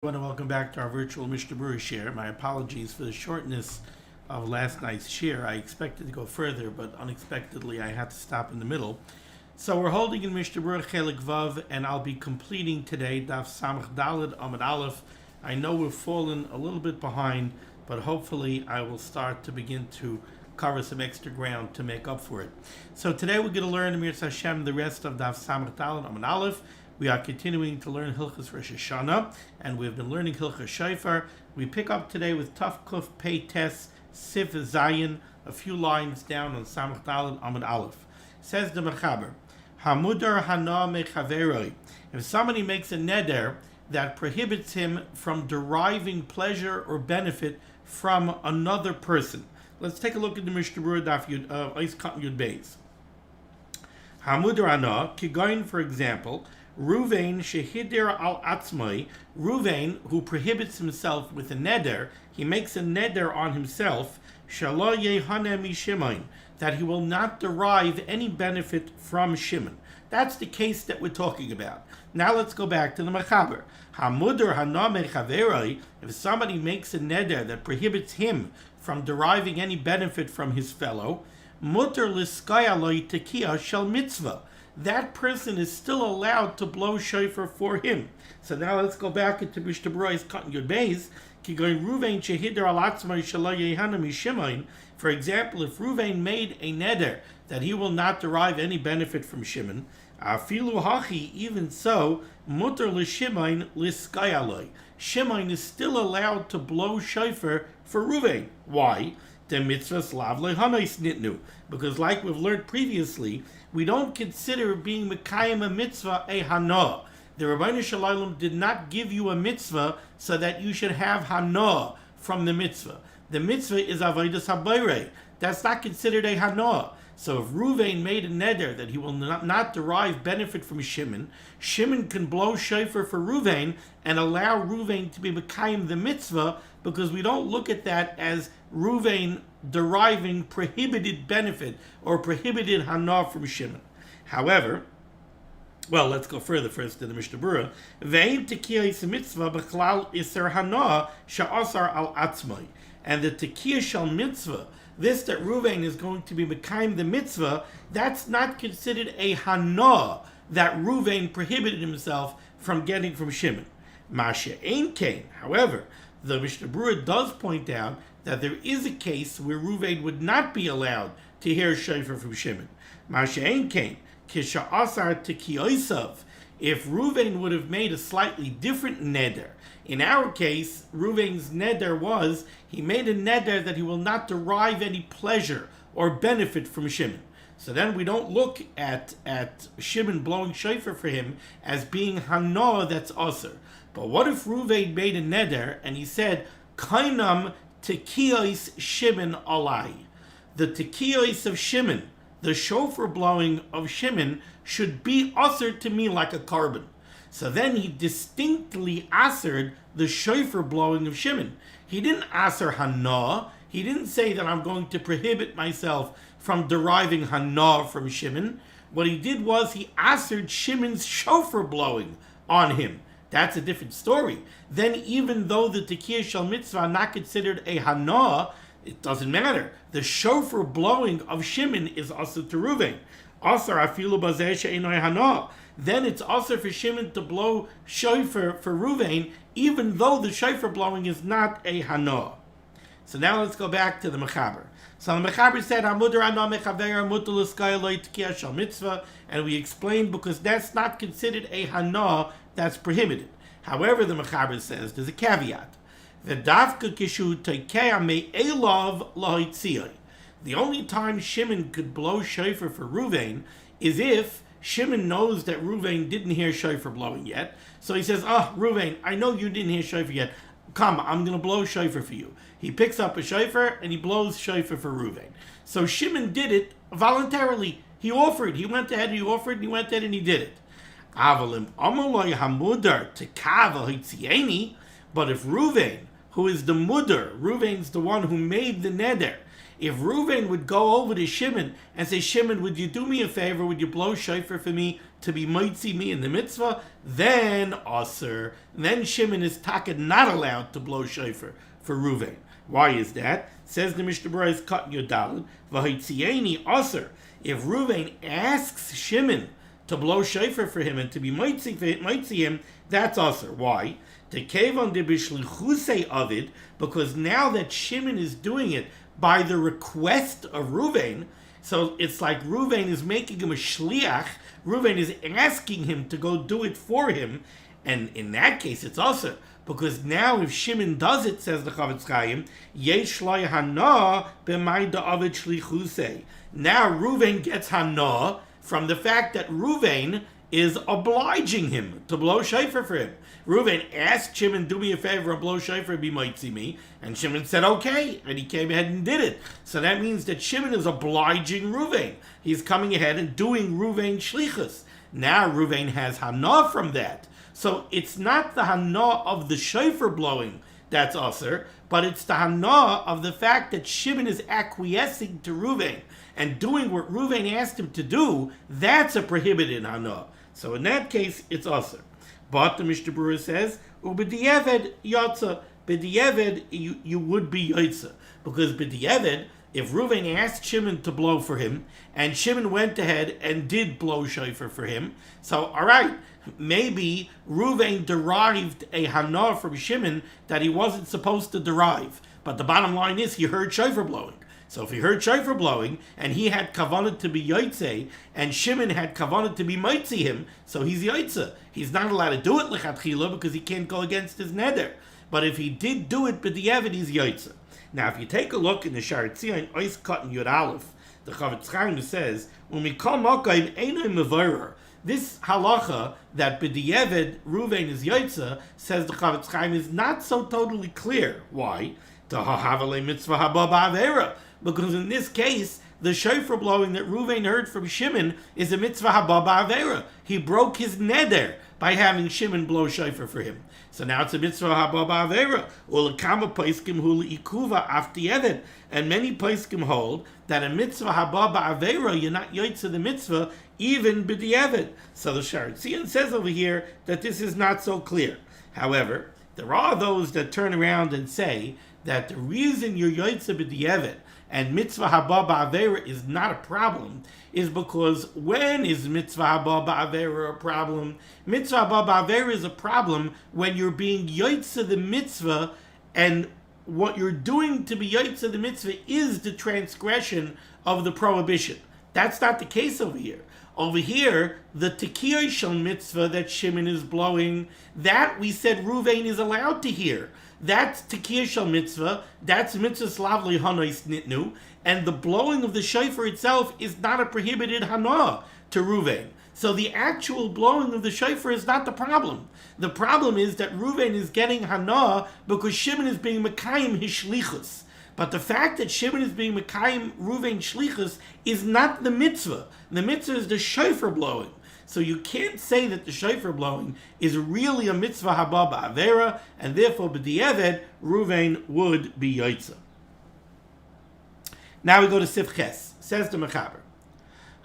I want to welcome back to our virtual Mishnah Berurah share. My apologies for the shortness of last night's share. I expected to go further, but unexpectedly I had to stop in the middle. So we're holding in Mishnah Berurah Chelik Vav, and I'll be completing today Daf Samach Daled Amud Aleph. I know we've fallen a little bit behind, but hopefully I will start to begin to cover some extra ground to make up for it. So today we're going to learn Amir Hashem the rest of Daf Samach Daled Amud Aleph. We are continuing to learn Hilchos Rosh Hashanah, and we've been learning Hilchos Shofar. We pick up today with Taf Kuf Pei Tes Sif Zayin, a few lines down on Samach Daled Amud Aleph. Says the Mechaber, Hamudar Hana Mechaveroi. If somebody makes a neder that prohibits him from deriving pleasure or benefit from another person. Let's take a look at the Mishnah Berurah Daf Eis Katan Yud Beis. Hamudar Hana, Kigoin, for example, Ruvain shehidir al atzmai, Ruvain, who prohibits himself with a neder, he makes a neder on himself, shalo yehane mi Shimon, that he will not derive any benefit from Shimon. That's the case that we're talking about. Now let's go back to the Mechaber. Hamudur hana mechaveroi, if somebody makes a neder that prohibits him from deriving any benefit from his fellow, mutter liskaya lo tekiah shel mitzvah, that person is still allowed to blow shofar for him. So now let's go back into Mishnah Berurah Eis Katan Yud Beis. Kigoin Ruvain shehider al atzmai shelo yehana mi Shimon. For example, if Ruvain made a neder that he will not derive any benefit from Shimon, afilu hachi, even so, mutter l'Shimon liskayaloi. Shimon is still allowed to blow shofar for Ruvain. Why? The mitzvahs lav lehanais nitnu, because like we've learned previously, we don't consider being mekayim a mitzvah a hana. The Rabbeinu Shalom did not give you a mitzvah so that you should have hana from the mitzvah. The mitzvah is avodas habayre. That's not considered a hana. So if Ruvain made a neder that he will not derive benefit from Shimon, Shimon can blow shofar for Ruvain and allow Ruvain to be mekayim the mitzvah, because we don't look at that as Ruvain deriving prohibited benefit or prohibited hana from Shimon. However, well, let's go further first to the Mishnah Berurah. Ve'im tekiyah mitzvah b'chlal iser hana sha'asar al atzmai. And the tekiyah shel mitzvah, this that Ruvain is going to be mekayim the mitzvah, that's not considered a hana that Ruvain prohibited himself from getting from Shimon. Masha ein kain. However, the Mishnah Berurah does point out that there is a case where Ruvain would not be allowed to hear shofar from Shimon. Masha ein kain, kisha'asar tekiyosav. If Ruvain would have made a slightly different neder. In our case, Ruvain's neder was, he made a neder that he will not derive any pleasure or benefit from Shimon. So then we don't look at Shimon blowing shofar for him as being hana that's aser. But what if Ruvain made a neder and he said, kainam tekiyos Shimon alai. The tekiyos of Shimon, the shofar blowing of Shimon, should be aser to me like a carbon. So then he distinctly asered the shofar blowing of Shimon. He didn't aser hana. He didn't say that I'm going to prohibit myself from deriving hana from Shimon. What he did was he asered Shimon's shofar blowing on him. That's a different story. Then even though the tekiyah shel mitzvah not considered a hana, it doesn't matter. The shofar blowing of Shimon is also to Ruvain. Asar afilu bazeh she'enoi hana. Then it's also for Shimon to blow shofar for Ruvain, even though the shofar blowing is not a hana. So now let's go back to the Mechaber. So the Mechaber said, Hamudar hana mechaver mutar l'skaya lo tekiyah shel mitzvah, and we explained because that's not considered a hana that's prohibited. However, the Mechaber says there's a caveat. V'davka kishu tekeah me'elav lahitziyah. The only time Shimon could blow shofar for Ruvain is if Shimon knows that Ruvain didn't hear shofar blowing yet. So he says, Ruvain, I know you didn't hear shofar yet. Come, I'm going to blow shofar for you. He picks up a shofar and he blows shofar for Ruvain. So Shimon did it voluntarily. He offered. He went ahead and he offered and he went ahead and he did it. Avalim amaloi hamudar tekava hitzieni. But if Ruvain, who is the mudar, Ruvain's the one who made the neder, If Reuven would go over to Shimon and say, Shimon, would you do me a favor? Would you blow shofar for me to be mitzi me in the mitzvah? Then aser. Then Shimon is taka not allowed to blow shofar for Reuven. Why is that? Says the Mishnah Berurah is cut Yodalad. V'hitzieni aser. If Reuven asks Shimon to blow shofar for him and to be mitzi him, that's aser. Why? To kevon de bishlichusei avid, because now that Shimon is doing it by the request of Reuven, so it's like Reuven is making him a shliach. Reuven is asking him to go do it for him, and in that case it's also because now if Shimon does it, says the Chavetz Chaim, yesh lo hana b'mayda avid shlichusei. Now Reuven gets hana from the fact that Reuven is obliging him to blow shofar for him. Reuven asked Shimon, do me a favor and blow shofar, be mitzi me. And Shimon said, okay. And he came ahead and did it. So that means that Shimon is obliging Reuven. He's coming ahead and doing Reuven shlichus. Now Reuven has hana from that. So it's not the hana of the shofar blowing that's aser, but it's the hana of the fact that Shimon is acquiescing to Reuven and doing what Reuven asked him to do. That's a prohibited hana. So in that case, it's aser. But the Mishnah Berurah says, "Ubediyeved yotza." B'di'eved, you would be yotza, because b'di'eved, if Reuven asked Shimon to blow for him, and Shimon went ahead and did blow shofar for him, so all right, maybe Reuven derived a hana from Shimon that he wasn't supposed to derive. But the bottom line is he heard shofar blowing. So if he heard shofar blowing, and he had kavanah to be yotze, and Shimon had kavanah to be mitzi him, so he's yotze. He's not allowed to do it lechatchila because he can't go against his neder. But if he did do it b'di'evid, he's yotze. Now, if you take a look in the Sha'ar Tzion, Ois Katan Yud Aleph, the Chavetz Chaim says, "Umikol makayim einay mevorah." This halacha that b'di'evid Reuven is yotze, says the Chavetz Chaim, is not so totally clear. Why? Ta'hahavale mitzvah haba ba'avera. Because in this case, the shofar blowing that Reuven heard from Shimon is a mitzvah haba ba'avera. He broke his neder by having Shimon blow shofar for him. So now it's a mitzvah haba ba'avera. Ulekama poskim hu le'ikuva af di'evid. And many poskim hold that a mitzvah haba ba'avera, you're not yotze the mitzvah, even b'di'evid. So the Sha'ar Tzion says over here that this is not so clear. However, there are those that turn around and say that the reason you're yotze b'di'evid and mitzvah haba ba'avera is not a problem is because when is mitzvah haba ba'avera a problem? Mitzvah haba ba'avera is a problem when you're being yotze the mitzvah, and what you're doing to be yotze the mitzvah is the transgression of the prohibition. That's not the case over here. Over here, the tekiyah shel mitzvah that Shimon is blowing, that we said Reuven is allowed to hear. That's tekiyah shel mitzvah, that's mitzvah slav le'hanois nitnu, and the blowing of the shofar itself is not a prohibited hana to Reuven. So the actual blowing of the shofar is not the problem. The problem is that Reuven is getting hana because Shimon is being mekayim his shlichus. But the fact that Shimon is being mekayim Reuven shlichus is not the mitzvah. The mitzvah is the shofar blowing. So you can't say that the shofar blowing is really a mitzvah haba ba'avera, and therefore b'di'eved Reuven would be yotze. Now we go to Sif Ches. Says the Mechaber,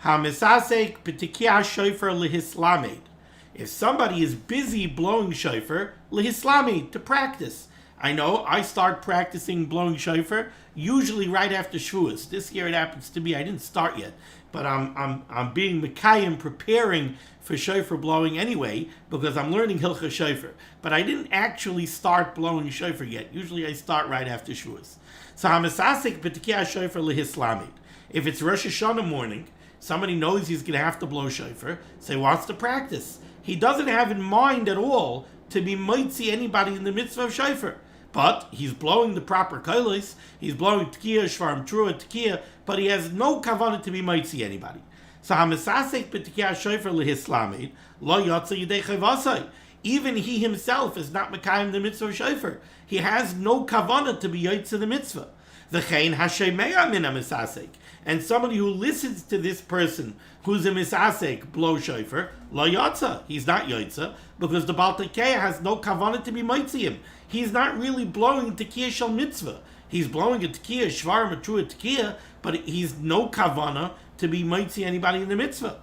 "Hamisasek b'tikiyah shofar lehislamed." If somebody is busy blowing shofar, lehislamed, to practice. I know I start practicing blowing shofar usually right after Shavuos. This year it happens to be I didn't start yet, but I'm being mekayim, preparing for shofar blowing anyway because I'm learning Hilchah Shofar. But I didn't actually start blowing shofar yet. Usually I start right after Shavuos. So Hamasasik b'tikiyah shofar lehislamed. If it's Rosh Hashanah morning, somebody knows he's going to have to blow shofar, so he wants to practice. He doesn't have in mind at all to be mitzi anybody in the mitzvah of shofar. But he's blowing the proper kolos, he's blowing tekiyah, shvarm, trua, tekiyah, but he has no kavanah to be mitzi anybody. So hamisasek b'tekiyah shofar lehislamed, lo yotza yidei chavasai. Even he himself is not mekayim the mitzvah of shofar. He has no kavanah to be yotza the mitzvah. V'chein hashemeya min hamisasek. And somebody who listens to this person who's a misasek blow shofar, lo yotza, he's not yotza, because the Baal Tekeah has no kavanah to be mitzi him. He's not really blowing tekiyah shel mitzvah. He's blowing a tekiah, shvar matrua tekiah, but he's no kavana to be mitzi anybody in the mitzvah.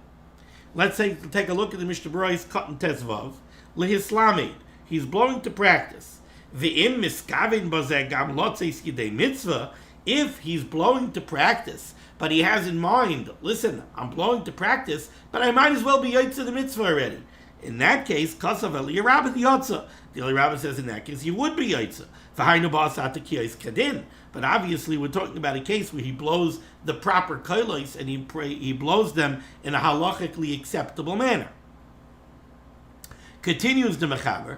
Let's say, take a look at the Mishnah Berurah's Katan Tezvav. Lehislamid. He's blowing to practice. Ve'im miskavin bazeh gam lotzeis yidei mitzvah. If he's blowing to practice, but he has in mind, listen, I'm blowing to practice, but I might as well be yotze the mitzvah already. In that case, kasav el yirabah yotze. The Eli Rabbah says in that case, you would be yotze. V'hainu ba'asat tekiyos kadin. But obviously, we're talking about a case where he blows the proper kolos and he blows them in a halachically acceptable manner. Continues the mechaber.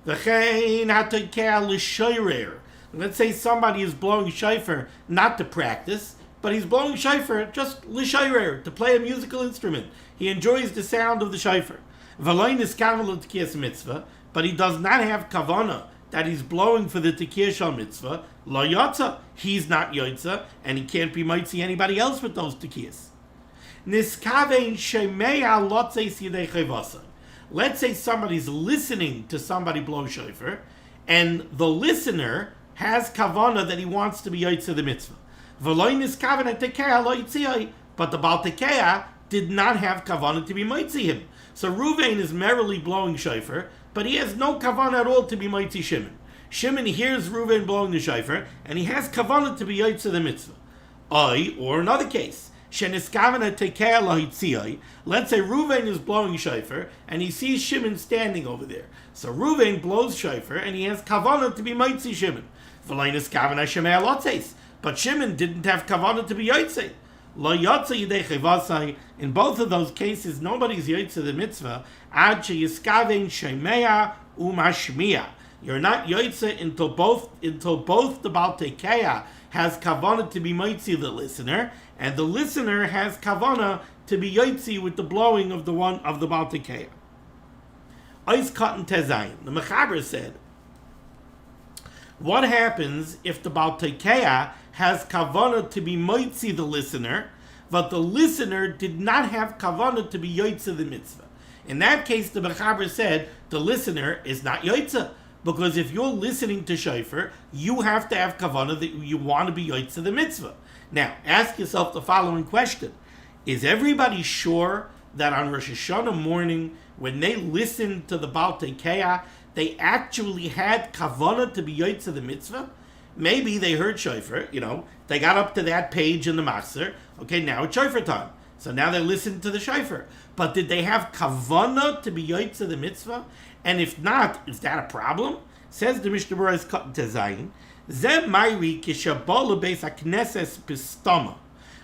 V'chein ha'tokea l'shoirer. Let's say somebody is blowing shofar not to practice, but he's blowing shofar just l'shoirer, to play a musical instrument. He enjoys the sound of the shofar. V'loin niskavel l'tekiyas mitzvah, but he does not have kavana that he's blowing for the tekiyah shal mitzvah. Lo yotza, he's not yotza, and he can't be mitzi anybody else with those tekiyas. Niskavein shemea lotzeis yidei chayvasa. Let's say somebody's listening to somebody blow shofar, and the listener has kavana that he wants to be yotza the mitzvah. V'loin niskaven tekeah lo yitziyai, but the Baal tekeah did not have kavana to be mitzi him. So Ruvain is merrily blowing shofar, but he has no kavana at all to be mitzi Shimon. Shimon hears Ruvain blowing the shofar, and he has kavana to be yotze the mitzvah. Or another case, sheniskavana tekeah lo yitziyai. Let's say Ruvain is blowing shofar, and he sees Shimon standing over there. So Ruvain blows shofar, and he has kavana to be mitzi Shimon. V'lo niskavana shemei lotzeis. But Shimon didn't have kavana to be yotze. Lo yotze yidei chayvasai. In both of those cases, nobody's yotze the mitzvah. Ad sheyiskaven shemea umashmiya. You're not yotze until both the Baal tekeah has kavana to be mitzi the listener, and the listener has kavana to be yotze with the blowing of the Baal tekeah. Ois Katan Tezayin. The mechaber said, what happens if the Baal tekeah has kavana to be mitzi the listener, but the listener did not have kavana to be yotze the mitzvah? In that case, the mechaber said the listener is not yotze, because if you're listening to shofar, you have to have kavana that you want to be yotze the mitzvah. Now, ask yourself the following question: is everybody sure that on Rosh Hashanah morning, when they listened to the Baal tekeah, they actually had kavana to be yotze the mitzvah? Maybe they heard shofar, they got up to that page in the Machzor. Okay, now it's shofar time. So now they listen to the shofar. But did they have kavana to be yotze the mitzvah? And if not, is that a problem? Says the Mishnah Berurah's Katan Tezayin, Zeh mayri kishabol beis hakneses pistama.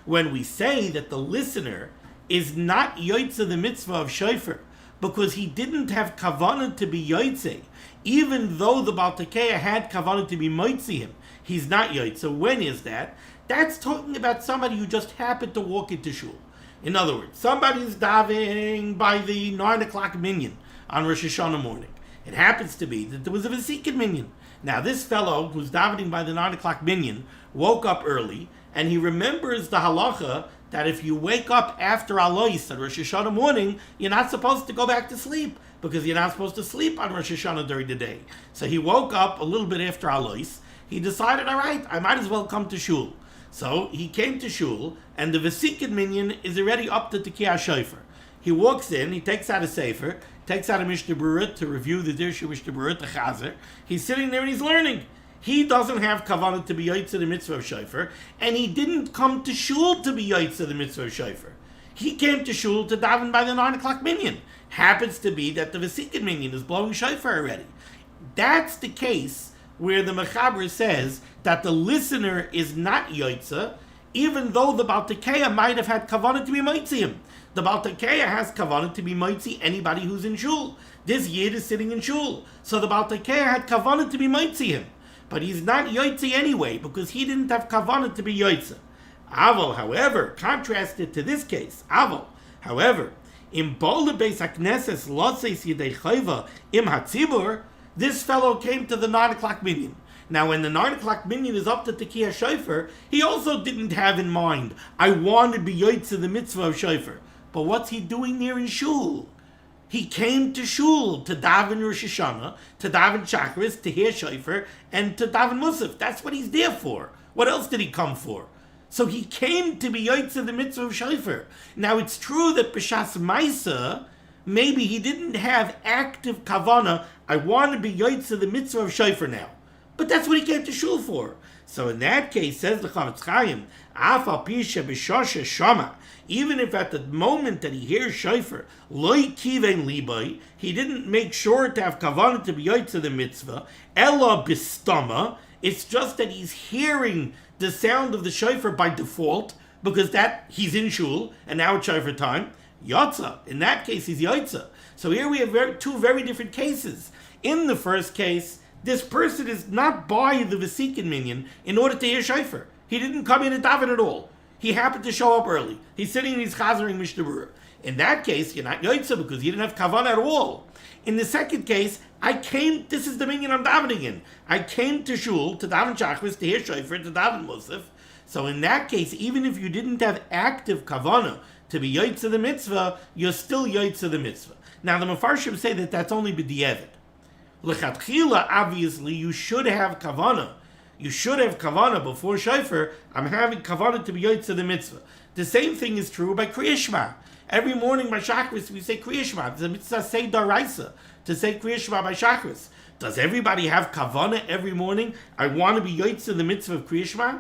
When we say that the listener is not yotze the mitzvah of shofar because he didn't have kavana to be yotze, even though the Baal tekeah had kavana to be mitzi him, he's not yotze. When is that? That's talking about somebody who just happened to walk into shul. In other words, somebody's davening by the 9 o'clock minyan on Rosh Hashanah morning. It happens to be that there was a Vesikin minyan. Now, this fellow who's davening by the 9 o'clock minyan woke up early, and he remembers the halacha that if you wake up after Alois on Rosh Hashanah morning, you're not supposed to go back to sleep, because you're not supposed to sleep on Rosh Hashanah during the day. So he woke up a little bit after Alois. He decided, all right, I might as well come to shul. So he came to shul, and the Vesikin minyan is already up to Tekiyah Shofar. He walks in, he takes out a sefer, takes out a Mishnah Berurah to review the Dirshu Mishnah Berurah, the Chazer. He's sitting there and he's learning. He doesn't have kavanah to be yotze the mitzvah of shofar, and he didn't come to shul to be yotze the mitzvah of shofar. He came to shul to daven by the 9 o'clock minyan. Happens to be that the Vesikin minyan is blowing shofar already. That's the case where the mechaber says that the listener is not yotze, even though the Baal tekeah might have had kavanah to be mitzi him. The Baal tekeah has kavanah to be mitzi anybody who's in shul. This yid is sitting in shul, so the Baal tekeah had kavanah to be mitzi him. But he's not yotze anyway, because he didn't have kavanah to be yotze. Aval, however, contrasted to this case, Aval, however, in Bola Beis HaKnesses Lotzeis Yidei Chayva Im HaTzibur, this fellow came to the 9 o'clock minyan. Now, when the 9 o'clock minyan is up to Tekiyah Shofar, he also didn't have in mind, I want to be yotze the mitzvah of Shofar. But what's he doing there in shul? He came to shul to daven Rosh Hashanah, to daven Chakras, to hear Shofar, and to daven Musaf. That's what he's there for. What else did he come for? So he came to be Yotze the mitzvah of shofar. Now it's true that B'shas Maisa, maybe he didn't have active kavana, I want to be Yotze the mitzvah of shofar now. But that's what he came to shul for. So in that case, says the Chavetz Chaim, Af al pi shebishosha shama, even if at the moment that he hears shofar, loy kiven libai, he didn't make sure to have kavanah to be yotze the mitzvah, ella bistama, it's just that he's hearing the sound of the shofar by default, because that he's in shul, and now it's shofar time, yotza. In that case, he's yotze. So here we have two very different cases. In the first case, this person is not by the Vesikin minion in order to hear shofar. He didn't come in and daven at all. He happened to show up early. He's sitting and he's chazering Mishnah Berurah. In that case, you're not yotze because you didn't have kavanah at all. In the second case, this is the minion I'm davening in. I came to shul to daven shachris, to hear shofar, to daven musaf. So in that case, even if you didn't have active kavanah to be yotze the mitzvah, you're still yotze the mitzvah. Now the Mefarshim say that that's only b'di'evet. L'chatchila, obviously, you should have kavanah. You should have kavanah before shofar. I'm having kavanah to be yotze the mitzvah. The same thing is true by Kriyas Shema. Every morning by Shachris we say Kriyas Shema. It's a mitzvah say daraisa to say Kriyas Shema by Shachris. Does everybody have kavanah every morning? I want to be yotze the mitzvah of Kriyas Shema.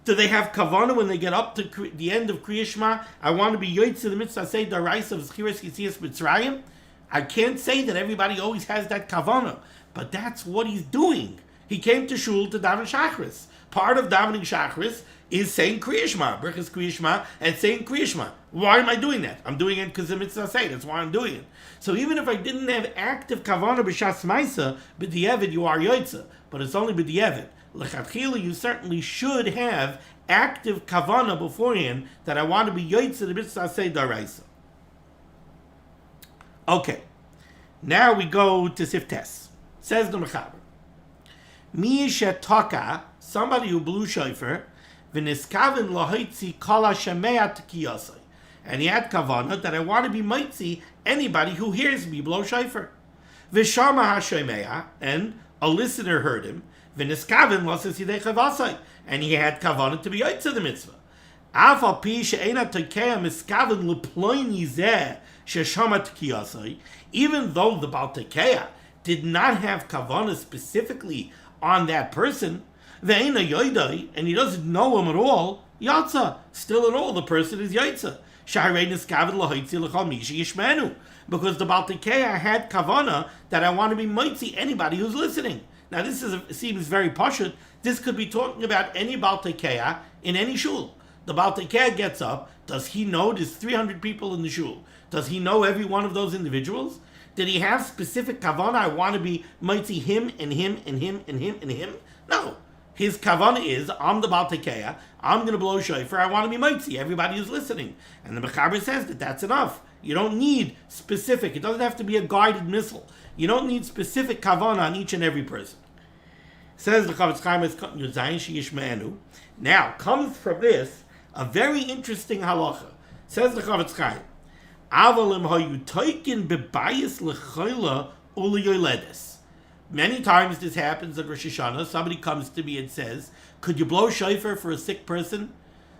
Do they have kavanah when they get up to the end of Kriyas Shema? I want to be yotze the mitzvah say daraisa of Zchiras Yitzias Mitzrayim. I can't say that everybody always has that kavanah, but that's what he's doing. He came to shul to daven shachris. Part of davening shachris is saying Kriyas Shema, Berachas Kriyas Shema, and saying Kriyas Shema. Why am I doing that? I'm doing it because the mitzvah say. That's why I'm doing it. So even if I didn't have active kavanah b'shas maisa, b'di'evet you are yotze, but it's only b'di'evet. L'chatchila you certainly should have active kavanah beforehand that I want to be yotze the mitzvah say daraisa. Okay, now we go to Siftes. Says the Mechaber. Mi shetaka, somebody who blew shofar, v'niskaven lahoitzi kol hashemea tekiyasai. And he had kavanah that I want to be mitzi anybody who hears me blow shofar. V'shama hashemea, and a listener heard him, v'niskaven lasas yidei chavasai. And he had kavanah to be yotze the mitzvah. Af al pi she'ena tokeya miskaven l'ploini zeh sheshama tekiyasai. Even though the Baal Tekeya did not have kavanah specifically on that person, ve'ena yoidai, and he doesn't know him at all, yatsa, still at all, the person is yatsa. Sha'arei niskaven lahoitzi l'chol mishi yishmenu. Because the Baal Tekeya had kavanah that I want to be mitzi anybody who's listening. Now this seems very pashut. This could be talking about any Baal Tekeya in any shul. The Baal Tekeya gets up. Does he know there's 300 people in the shul? Does he know every one of those individuals? Did he have specific kavanah? I want to be mitzi him and him and him and him and him? No. His kavanah is, I'm the Baal Tekeya, I'm going to blow shofar, I want to be mitzi, everybody who's listening. And the Mechaber says that that's enough. You don't need specific, it doesn't have to be a guided missile. You don't need specific kavanah on each and every person. Says the Chavetz Chaim, now comes from this a very interesting halacha. Says the Chavetz Chaim, many times this happens at Rosh Hashanah. Somebody comes to me and says, could you blow shofar for a sick person?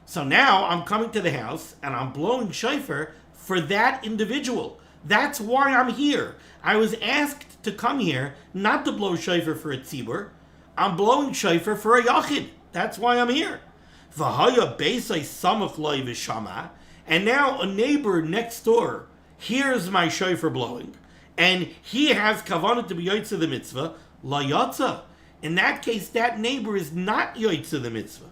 So now I'm coming to the house and I'm blowing shofar for that individual. That's why I'm here. I was asked to come here not to blow shofar for a tzibur. I'm blowing shofar for a yachid. That's why I'm here. V'haya beisai samach loy v'shama. And now a neighbor next door hears my shofar blowing, and he has kavanah to be yotze the mitzvah, la yotza. In that case, that neighbor is not yotze the mitzvah.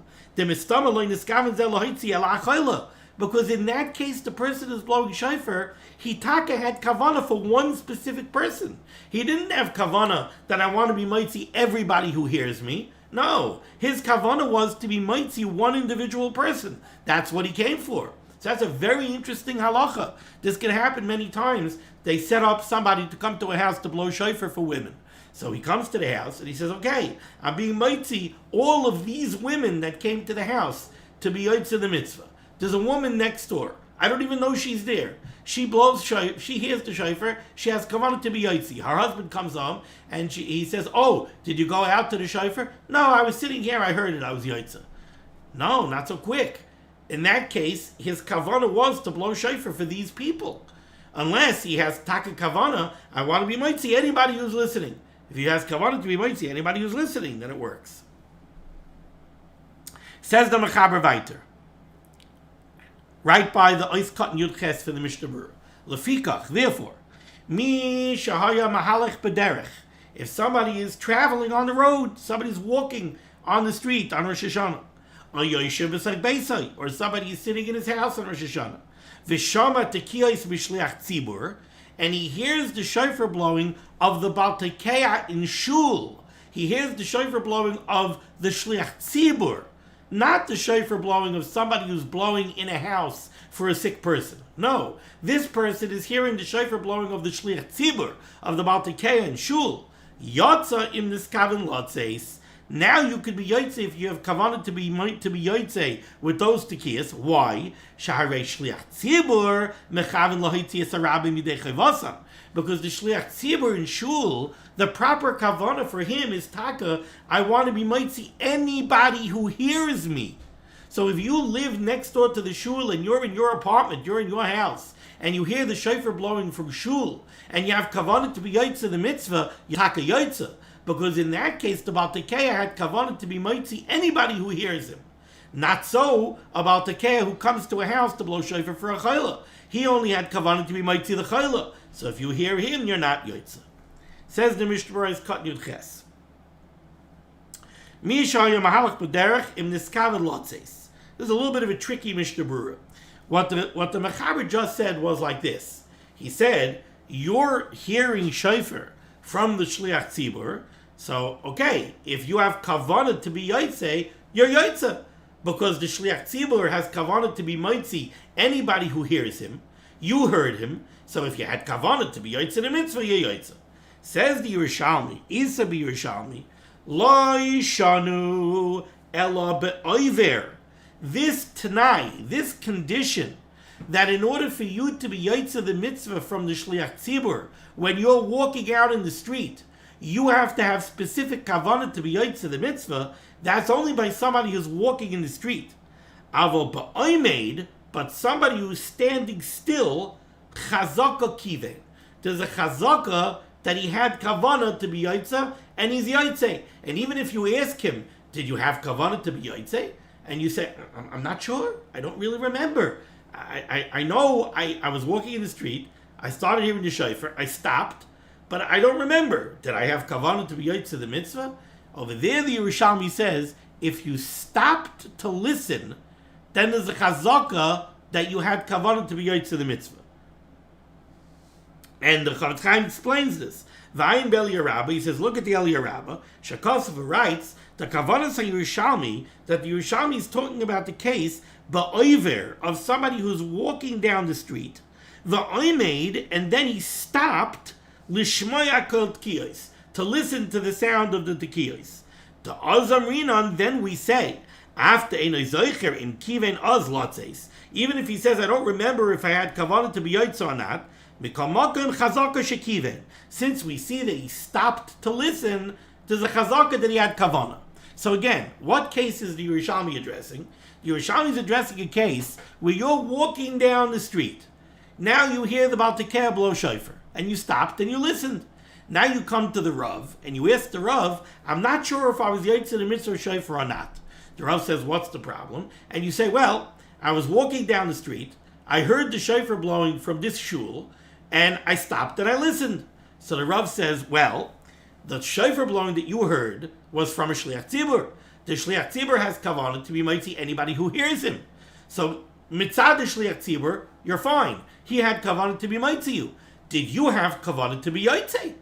Because in that case, the person who's blowing shofar, he taka had kavanah for one specific person. He didn't have kavanah that I want to be mitzi everybody who hears me. No, his kavanah was to be mitzi one individual person. That's what he came for. So that's a very interesting halacha. This can happen many times. They set up somebody to come to a house to blow shofar for women. So he comes to the house and he says, okay, I'm being mitzi all of these women that came to the house to be yotze the mitzvah. There's a woman next door. I don't even know she's there. She blows shofar, she hears the shofar, she has kavanah to be yotzi. Her husband comes home and he says, oh, did you go out to the shofar? No, I was sitting here, I heard it, I was yotzi. No, not so quick. In that case, his kavanah was to blow shofar for these people. Unless he has taka kavanah, I want to be mitzi anybody who's listening. If he has kavanah to be mitzi anybody who's listening, then it works. Says the Mechaber weiter. Right by the Ois Kat Yud Ches for the Mishnah Berurah. Lefikach, therefore, mi shahaya mahalech bederech. If somebody is traveling on the road, somebody's walking on the street on Rosh Hashanah, or somebody is sitting in his house on Rosh Hashanah, v'shama tekiyos b'shliach tzibur, and he hears the shofar blowing of the Baal Tekeah in shul. He hears the shofar blowing of the shliach tzibur, not the shofar blowing of somebody who's blowing in a house for a sick person. No, this person is hearing the shofar blowing of the shliach tzibur, of the Baal Tekeah in shul. Yotza im niskaven lotzeis. Now you could be yotze if you have kavanah to be yotze with those tekiyas. Why? Shaharei shliach tzibur mechaven lahitzias harabim yidei chayvasam. Because the shliach tzibur in shul, the proper kavanah for him is taka. I want to be mitzi anybody who hears me. So if you live next door to the shul and you're in your apartment, you're in your house, and you hear the shofar blowing from shul, and you have kavanah to be yotze the mitzvah, you taka yotze. Because in that case, the Baal Tekeah had kavanah to be mitzi anybody who hears him. Not so a Baal Tekeah who comes to a house to blow shofar for a chayla. He only had kavanah to be mitzi the chayla. So if you hear him, you're not yotze. Says the Mishnah Berurah Kat Yud Ches. Mi shaya mahalach b'derech im niskaven lotzes. This is a little bit of a tricky Mishnah Berurah. What the Mechaber just said was like this. He said, you're hearing shofar from the shliach tzibur. So, okay, if you have kavanah to be yotze, you're yotze. Because the shliach tzibur has kavanah to be mitzi anybody who hears him. You heard him. So if you had kavanah to be yotze the mitzvah, you're yotze. Says the Yerushalmi, Isa be Yerushalmi, lo yishanu ela be'oiver. This tanai, this condition, that in order for you to be yotze the mitzvah from the shliach tzibur, when you're walking out in the street, you have to have specific kavanah to be yotze the mitzvah. That's only by somebody who's walking in the street. Avo ba'oimed, but somebody who's standing still, chazaka kiven. There's a chazaka that he had kavanah to be yotze, and he's yotze. And even if you ask him, did you have kavanah to be yotze? And you say, I'm not sure. I don't really remember. I know I was walking in the street. I started hearing the shofar. I stopped, but I don't remember. Did I have kavanah to be yotze the mitzvah? Over there, the Yerushalmi says, if you stopped to listen, then there's a chazaka that you had kavanah to be yotze the mitzvah. And the Chavetz Chaim explains this. V'ayin be'Eliyah Rabbah, he says, look at the Eliyah Rabbah. Shakosova writes, the Kavanas HaYerushalmi, that the Yerushalmi is talking about the case, ba'oiver, of somebody who's walking down the street, va'oimed, and then he stopped, lishmoya kol tkiyos, to listen to the sound of the tekiyos. The Azamrinan, then we say, after Einoi Zoicher in Kiven Az Lotzes, even if he says, I don't remember if I had kavanah to be yotze or not, since we see that he stopped to listen, there's a chazaka that he had kavanah. So again, what case is the Yerushalmi addressing? The Yerushalmi is addressing a case where you're walking down the street. Now you hear the Baal Tekeah blow shofar, and you stopped and you listened. Now you come to the Rav, and you ask the Rav, I'm not sure if I was yotze the mitzvah shofar or not. The Rav says, what's the problem? And you say, well, I was walking down the street, I heard the shofar blowing from this shul, and I stopped and I listened. So the Rav says, well, the shofar blowing that you heard was from a shliach tzibur. The shliach tzibur has kavanah to be mitzi anybody who hears him. So mitzad the shliach tzibur, you're fine. He had kavanah to be mitzi you. Did you have kavanah to be yotze?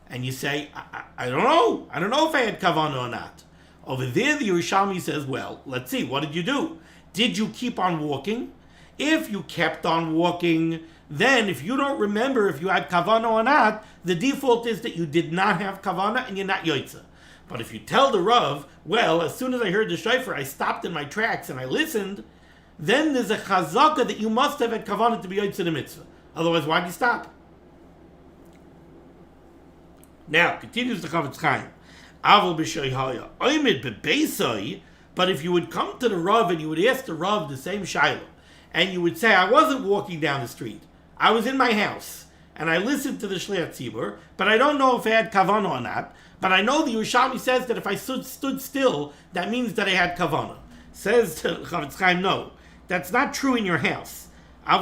And you say, I don't know. I don't know if I had kavanah or not. Over there, the Yerushalmi says, well, let's see. What did you do? Did you keep on walking? If you kept on walking, then if you don't remember if you had kavanah or not, the default is that you did not have kavanah and you're not yotze. But if you tell the Rav, well, as soon as I heard the shofar, I stopped in my tracks and I listened, then there's a chazaka that you must have had kavanah to be yotze the mitzvah. Otherwise, why'd you stop? Now, continues the Chavetz Chaim. Aval b'shoyhaya oimid bebeisai. But if you would come to the Rav and you would ask the Rav the same shaila, and you would say, I wasn't walking down the street, I was in my house, and I listened to the Shliach Tzibur, but I don't know if I had kavanah or not, but I know the Yerushalmi says that if I stood still, that means that I had kavanah. Says Chavetz Chaim, no, that's not true in your house. This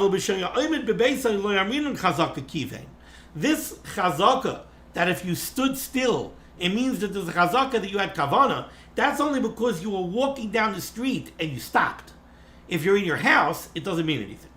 chazaka, that if you stood still, it means that there's a chazaka that you had kavanah, that's only because you were walking down the street and you stopped. If you're in your house, it doesn't mean anything.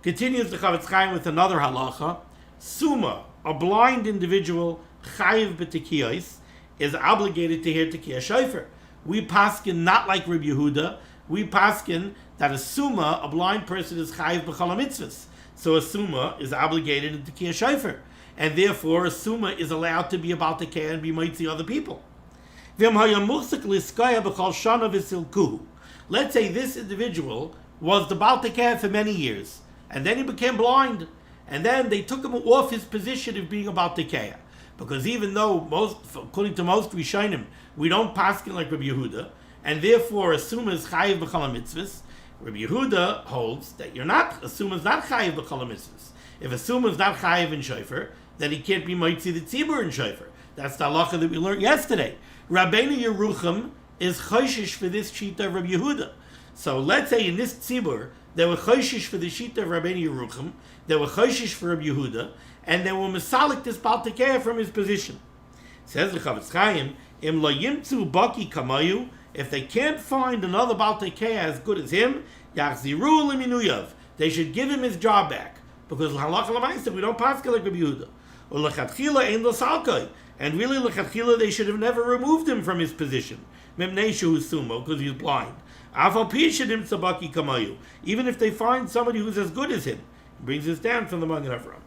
Continues the Chavetz Chaim with another halacha. Suma, a blind individual, chayiv b'tekiyos, is obligated to hear tekiyah shofar. We paskin not like Rabbi Yehuda. We paskin that a suma, a blind person, is chayiv b'chol mitzvahs. So a suma is obligated in tekiyah shofar, and therefore a suma is allowed to be about tekiyah and be mitzi other people. Let's say this individual was the Baal Tekeh for many years, and then he became blind, and then they took him off his position of being a Baal Tekeh. Because even though, according to most Rishonim, we don't paskin like Rabbi Yehuda, and therefore a suma is chayiv b'chol mitzvahs, Rabbi Yehuda holds that a suma is not chayiv b'chol mitzvahs. If a suma is not chayiv in shofar, then he can't be mitzi the tzibur in shofar. That's the halacha that we learned yesterday. Rabbeinu Yerucham is choshish for this shita of Rabbi Yehuda. So let's say in this tzibur, they were choshish for the shita of Rabbeinu Yerucham, they were choshish for Rabbi Yehuda, and they were masalik this Baal Tekeh from his position. Says the Chavetz Chaim, Im lo yimtzu baki kamayu, if they can't find another Baal Tekeh as good as him, yachziru liminuyav, they should give him his job back. Because halakha l'maaseh, we don't paskin like Rabbi Yehuda. Or lechatchila ein lo salkai, and really lechatchila they should have never removed him from his position. Memnei shehu sumo, because he's blind. Afal pi shedim tzabaki kamayu, even if they find somebody who's as good as him. He brings this down from the Magen Avraham.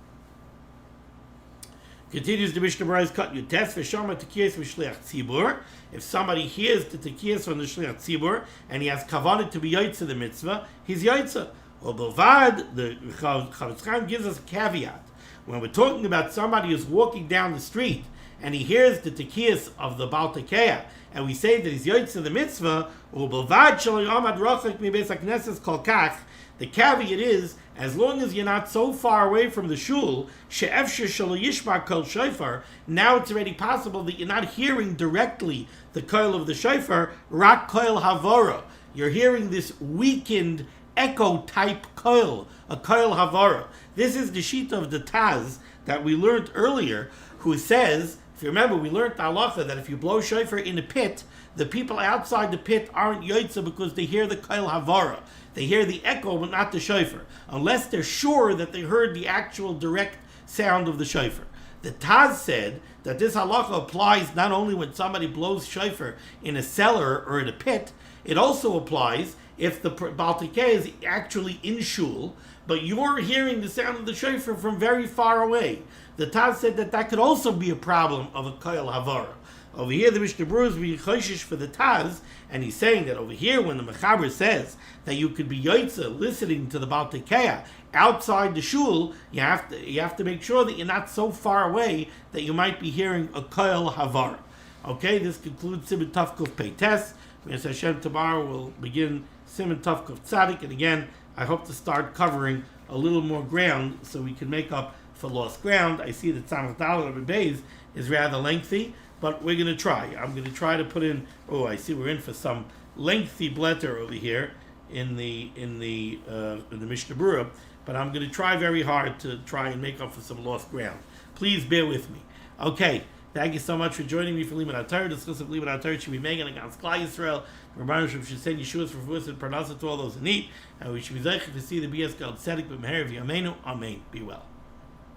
Continues the Mishnah Berurah's cut Yutes v'shama tekiyas v'shliach tzibur. If somebody hears the tekiyas from the shliach tzibur and he has kavanah to be yotze the mitzvah, he's yotze. Or b'vad, the Chavetz Chaim gives us a caveat. When we're talking about somebody who's walking down the street and he hears the tekiyas of the Baal Tekeh, and we say that he's yotze the mitzvah, or b'vad shelo yamad rachok mibeis hakneses kol kach, the caveat is, as long as you're not so far away from the shul, she'efshir shelo yishma kol shofar, now it's already possible that you're not hearing directly the koil of the shofar, rak koil havora. You're hearing this weakened echo-type koil, a koil havora. This is the shita of the Taz that we learned earlier, who says, if you remember, we learned the halacha that if you blow shofar in a pit, the people outside the pit aren't yotze because they hear the koil havora. They hear the echo, but not the shofar, unless they're sure that they heard the actual direct sound of the shofar. The Taz said that this halacha applies not only when somebody blows shofar in a cellar or in a pit, it also applies if the Baal Tekeh is actually in shul, but you're hearing the sound of the shofar from very far away. The Taz said that could also be a problem of a koil havara. Over here, the Mishnah Berurah is being choshish for the Taz, and he's saying that over here, when the Mechaber says that you could be yotze listening to the Baal Tekeh outside the shul, you have to make sure that you're not so far away that you might be hearing a koil havara. Okay, this concludes Siman Tavkuf Peites. Mr. Hashem, tomorrow we'll begin Siman Tavkuf Tzadik, and again, I hope to start covering a little more ground so we can make up for lost ground. I see that Tzamach Daled of Beis is rather lengthy, but we're going to try. I'm going to try to put in. Oh, I see we're in for some lengthy blätter over here in the Mishnah Berurah, but I'm going to try very hard to try and make up for some lost ground. Please bear with me. Okay. Thank you so much for joining me for limud HaTorah. Discuss of limud HaTorah should be megan against Klal Yisrael. Rabbi Shem should send Yeshua's for voice and pronounce it to all those in need, and we should be zeicher to see the BS God Tzedek b'meher v'yameinu. Amen. Be well.